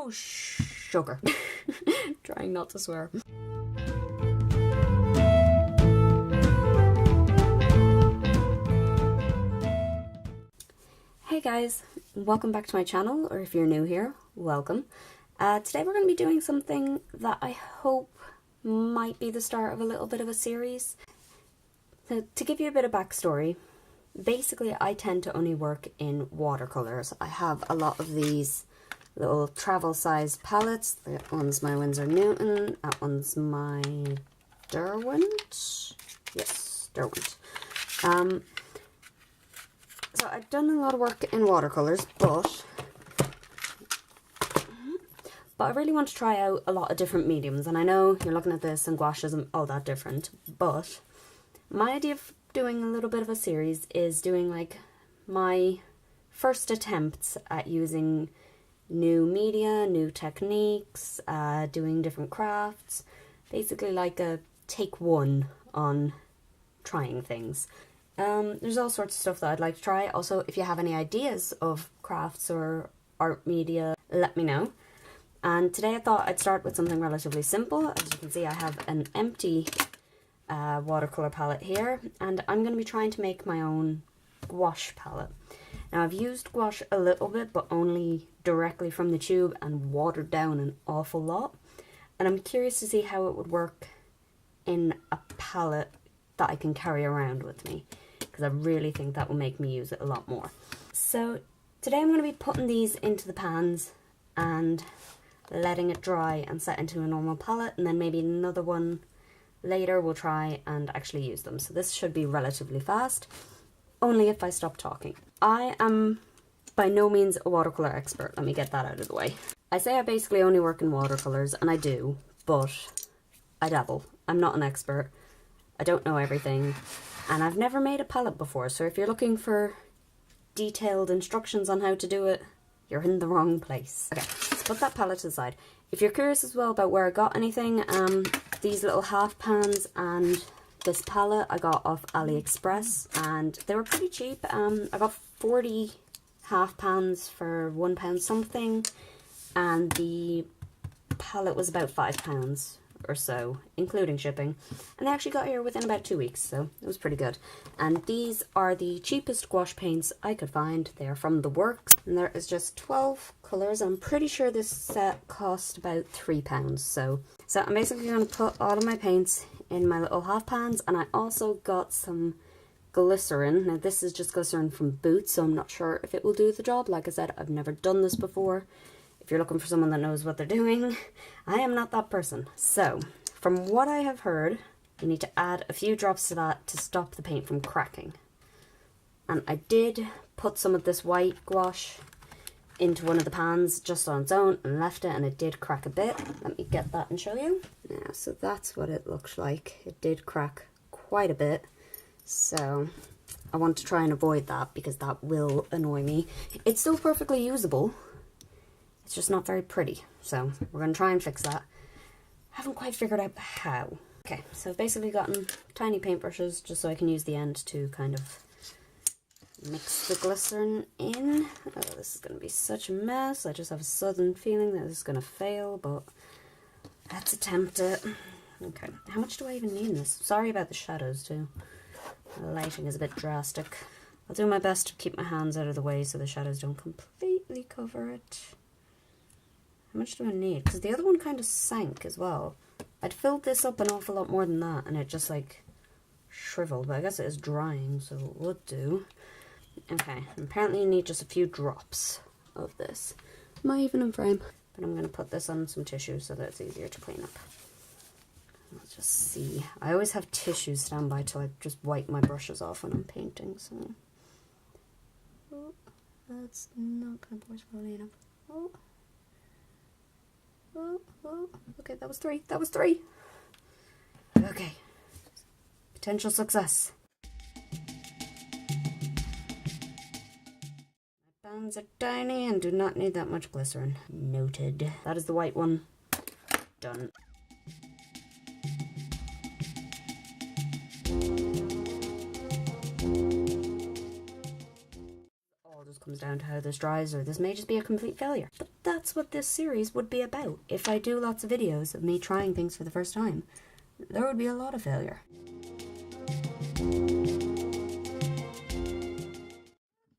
Oh, sugar. Trying not to swear. Hey guys, welcome back to my channel, or if you're new here, welcome. Today we're going to be doing something that I hope might be the start of a little bit of a series. So, to give you a bit of backstory, basically I tend to only work in watercolours. I have a lot of these little travel sized palettes. That one's my Winsor Newton, that one's my Derwent. Yes, Derwent. So I've done a lot of work in watercolours, but I really want to try out a lot of different mediums. And I know you're looking at this and gouache isn't all that different, but my idea of doing a little bit of a series is doing like my first attempts at using new media, new techniques, doing different crafts, basically like a take one on trying things. There's all sorts of stuff that I'd like to try. Also, if you have any ideas of crafts or art media, let me know. And today I thought I'd start with something relatively simple. As you can see, I have an empty watercolour palette here, and I'm going to be trying to make my own gouache palette. Now, I've used gouache a little bit, but only directly from the tube and watered down an awful lot. And I'm curious to see how it would work in a palette that I can carry around with me, because I really think that will make me use it a lot more. So today I'm going to be putting these into the pans and letting it dry and set into a normal palette, and then maybe another one later we'll try and actually use them. So this should be relatively fast, only if I stop talking. I am by no means a watercolour expert, let me get that out of the way. I say I basically only work in watercolours, and I do, but I dabble. I'm not an expert. I don't know everything, and I've never made a palette before, so if you're looking for detailed instructions on how to do it, you're in the wrong place. Okay, let's put that palette aside. If you're curious as well about where I got anything, these little half pans and this palette I got off AliExpress, and they were pretty cheap. I got 40 half pans for £1 something, and the palette was about £5 or so, including shipping, and they actually got here within about 2 weeks, so it was pretty good. And these are the cheapest gouache paints I could find. They are from The Works, and there is just 12 colours. I'm pretty sure this set cost about £3. So I'm basically going to put all of my paints in my little half pans, and I also got some glycerin. Now this is just glycerin from Boots, so I'm not sure if it will do the job. Like I said, I've never done this before. If you're looking for someone that knows what they're doing, I am not that person. So, from what I have heard, you need to add a few drops to that to stop the paint from cracking. And I did put some of this white gouache into one of the pans just on its own and left it, and it did crack a bit. Let me get that and show you. Yeah, so that's what it looked like. It did crack quite a bit. So I want to try and avoid that because that will annoy me. It's still perfectly usable. It's just not very pretty, so we're going to try and fix that. Haven't quite figured out how. Okay, so I've basically gotten tiny paintbrushes just so I can use the end to kind of mix the glycerin in. Oh, this is going to be such a mess. I just have a sudden feeling that this is going to fail, but let's attempt it. Okay, how much do I even need in this? Sorry about the shadows too. The lighting is a bit drastic. I'll do my best to keep my hands out of the way so the shadows don't completely cover it. How much do I need? Because the other one kind of sank as well. I'd filled this up an awful lot more than that, and it just like shriveled, but I guess it is drying, so it would do. Okay, apparently you need just a few drops of this. Am I even in frame? But I'm going to put this on some tissue so that it's easier to clean up. Let's just see. I always have tissues standby till I just wipe my brushes off when I'm painting, so... Oh, that's not going to pour slowly enough. Oh. Oh, okay, that was three. That was three. Okay. Potential success. My pans are tiny and do not need that much glycerin. Noted. That is the white one. Done. just comes down to how this dries, or this may just be a complete failure. But that's what this series would be about. If I do lots of videos of me trying things for the first time, there would be a lot of failure.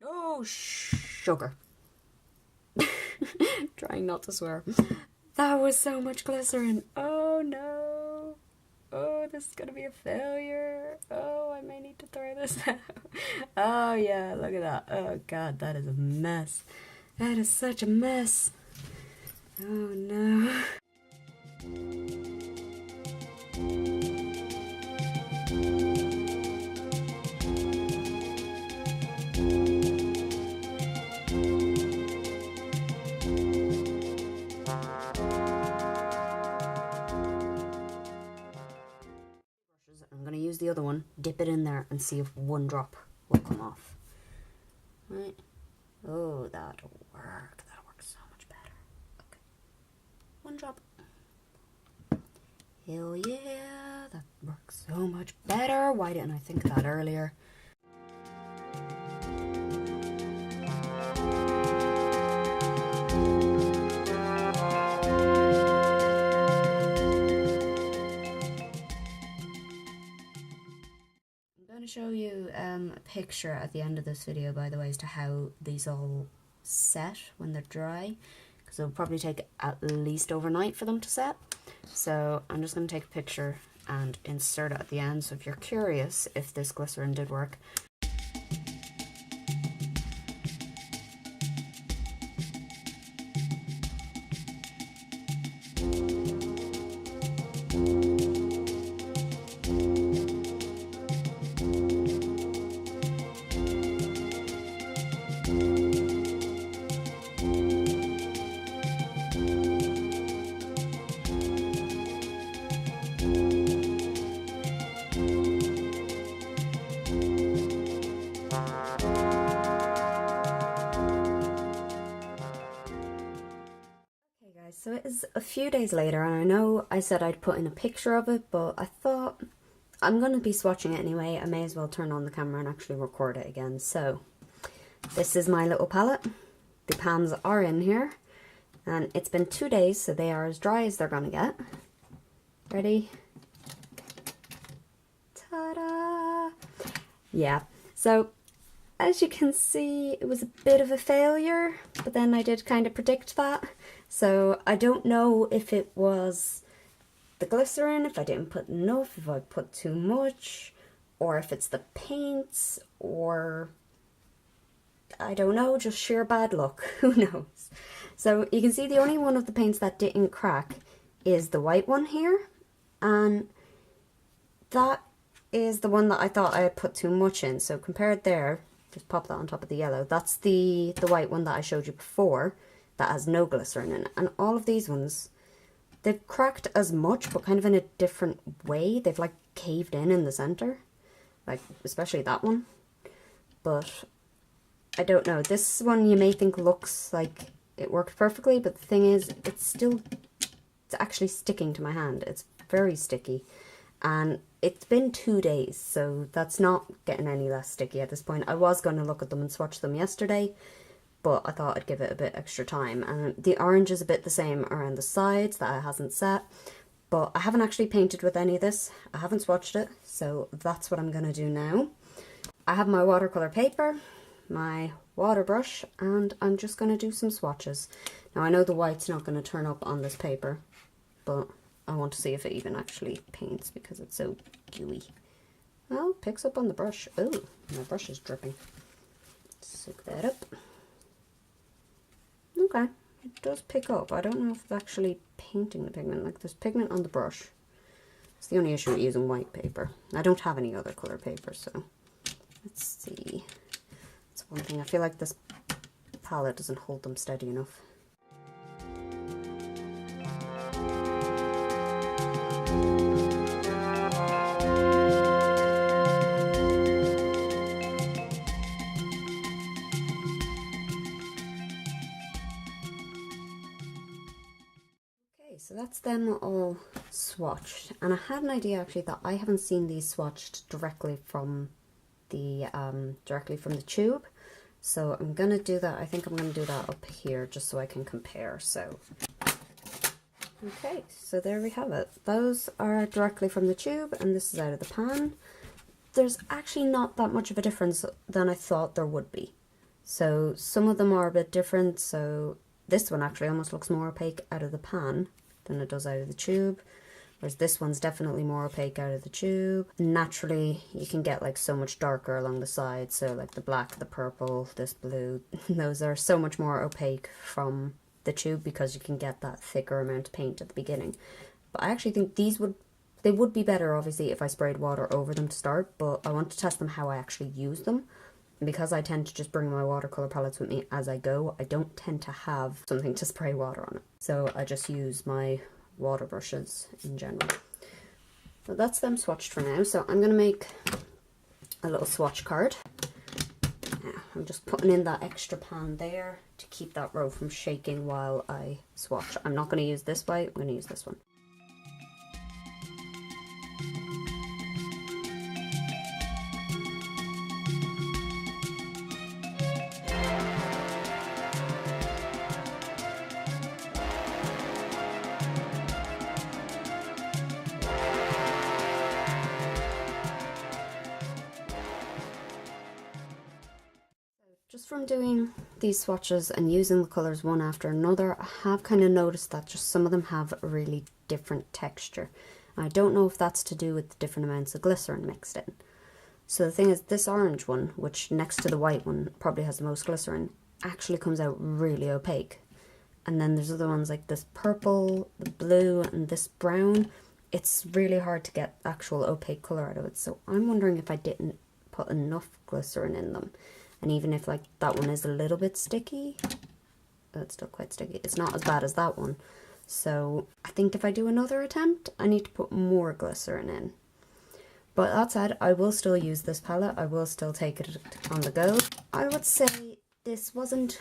Oh, sugar. Trying not to swear. That was so much glycerin. Oh no. Oh, this is gonna be a failure. Oh, I may need to throw this out. Oh yeah, look at that. Oh god, that is a mess. That is such a mess. Oh no. I'm going to use the other one, dip it in there, and see if one drop will come off. Right. Oh, that'll work. That'll work so much better. Okay. One drop. Hell yeah, that works so much better. Why didn't I think of that earlier? I'm going to show you a picture at the end of this video, by the way, as to how these all set when they're dry, because it'll probably take at least overnight for them to set. So I'm just going to take a picture and insert it at the end, so if you're curious if this glycerin did work. So it is a few days later, and I know I said I'd put in a picture of it, but I thought I'm going to be swatching it anyway. I may as well turn on the camera and actually record it again. So this is my little palette. The pans are in here, and it's been 2 days, so they are as dry as they're going to get. Ready? Ta-da! Yeah, so as you can see, it was a bit of a failure, but then I did kind of predict that. So I don't know if it was the glycerin, if I didn't put enough, if I put too much, or if it's the paints, or I don't know, just sheer bad luck. Who knows? So you can see the only one of the paints that didn't crack is the white one here, and that is the one that I thought I had put too much in. So compared there, just pop that on top of the yellow, that's the white one that I showed you before that has no glycerin in it. And all of these ones, they've cracked as much, but kind of in a different way. They've like caved in the center, like especially that one. But I don't know, this one you may think looks like it worked perfectly, but the thing is, it's actually sticking to my hand. It's very sticky, and it's been 2 days, so that's not getting any less sticky at this point. I was going to look at them and swatch them yesterday, but I thought I'd give it a bit extra time. And the orange is a bit the same around the sides, that it hasn't set, but I haven't actually painted with any of this. I haven't swatched it, so that's what I'm going to do now. I have my watercolour paper, my water brush, and I'm just going to do some swatches. Now I know the white's not going to turn up on this paper, but I want to see if it even actually paints because it's so gooey. Well, it picks up on the brush. Oh, my brush is dripping. Soak that up. Okay, it does pick up. I don't know if it's actually painting the pigment. Like, there's pigment on the brush. It's the only issue with using white paper. I don't have any other colour paper, so let's see. That's one thing. I feel like this palette doesn't hold them steady enough. So that's them all swatched, and I had an idea actually that I haven't seen these swatched directly from the tube. So I'm going to do that. I think I'm going to do that up here just so I can compare. So, okay, so there we have it. Those are directly from the tube and this is out of the pan. There's actually not that much of a difference than I thought there would be. So some of them are a bit different. So this one actually almost looks more opaque out of the pan than it does out of the tube. Whereas this one's definitely more opaque out of the tube. Naturally, you can get like so much darker along the sides. So like the black, the purple, this blue, those are so much more opaque from the tube because you can get that thicker amount of paint at the beginning. But I actually think they would be better obviously if I sprayed water over them to start, but I want to test them how I actually use them. And because I tend to just bring my watercolour palettes with me as I go, I don't tend to have something to spray water on it. So I just use my water brushes in general. But that's them swatched for now. So I'm going to make a little swatch card. Now, I'm just putting in that extra pan there to keep that row from shaking while I swatch. I'm not going to use this white, I'm going to use this one. Just from doing these swatches and using the colours one after another, I have kind of noticed that just some of them have a really different texture. I don't know if that's to do with the different amounts of glycerin mixed in. So the thing is, this orange one, which next to the white one probably has the most glycerin, actually comes out really opaque. And then there's other ones like this purple, the blue, and this brown. It's really hard to get actual opaque colour out of it. So I'm wondering if I didn't put enough glycerin in them. And even if like that one is a little bit sticky, it's still quite sticky. It's not as bad as that one. So I think if I do another attempt, I need to put more glycerin in. But that said, I will still use this palette. I will still take it on the go. I would say this wasn't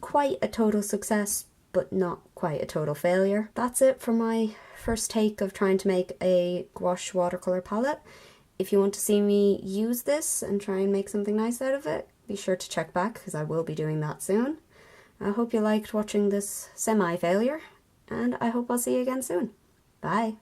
quite a total success, but not quite a total failure. That's it for my first take of trying to make a gouache watercolour palette. If you want to see me use this and try and make something nice out of it, be sure to check back because I will be doing that soon. I hope you liked watching this semi-failure, and I hope I'll see you again soon. Bye!